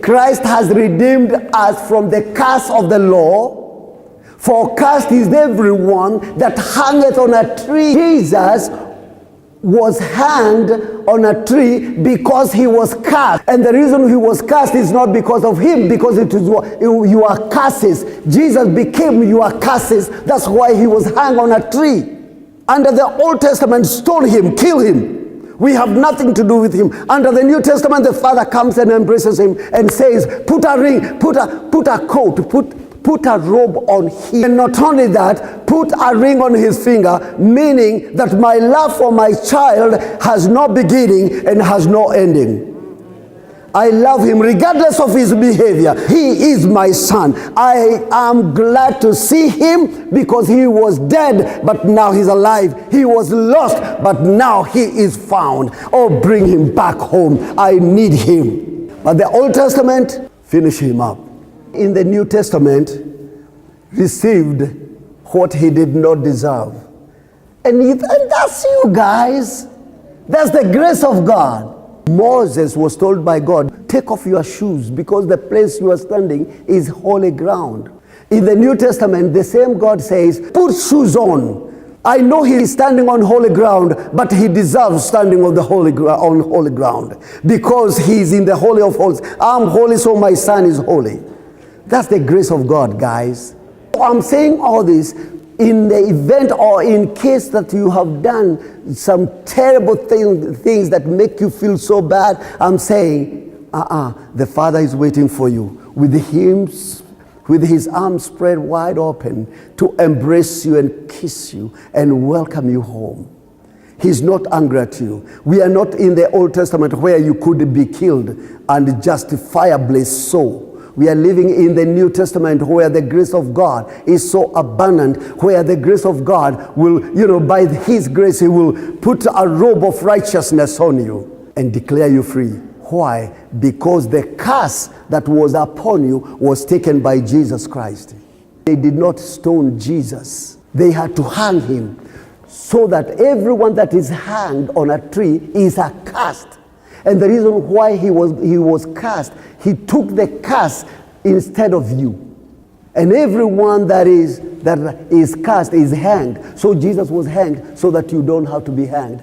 Christ has redeemed us from the curse of the law. For cursed is everyone that hangeth on a tree. Jesus was hanged on a tree because he was cursed. And the reason he was cursed is not because of him, because it is your curses. Jesus became your curses. That's why he was hung on a tree. Under the Old Testament, stone him, kill him. We have nothing to do with him. Under the New Testament, the Father comes and embraces him and says, put a ring, put a coat, put a robe on him. And not only that, put a ring on his finger, meaning that my love for my child has no beginning and has no ending. I love him regardless of his behavior. He is my son. I am glad to see him because he was dead, but now he's alive. He was lost, but now he is found. Oh, bring him back home. I need him. But the Old Testament, finish him up. In the New Testament, received what he did not deserve. And that's you guys. That's the grace of God. Moses was told by God, take off your shoes because the place you are standing is holy ground. In the New Testament, the same God says, put shoes on. I know he is standing on holy ground, but he deserves standing on the holy ground because he is in the holy of holies. I'm holy, so my son is holy. That's the grace of God, guys. I'm saying all this in the event or in case that you have done some terrible things that make you feel so bad. I'm saying, the Father is waiting for you with his arms spread wide open to embrace you and kiss you and welcome you home. He's not angry at you. We are not in the Old Testament where you could be killed and justify a blaze soul. We are living in the New Testament where the grace of God is so abundant, where the grace of God will, by his grace, he will put a robe of righteousness on you and declare you free. Why? Because the curse that was upon you was taken by Jesus Christ. They did not stone Jesus. They had to hang him so that everyone that is hanged on a tree is accursed. And the reason why he was cursed, he took the curse instead of you. And everyone that is cursed is hanged. So Jesus was hanged so that you don't have to be hanged.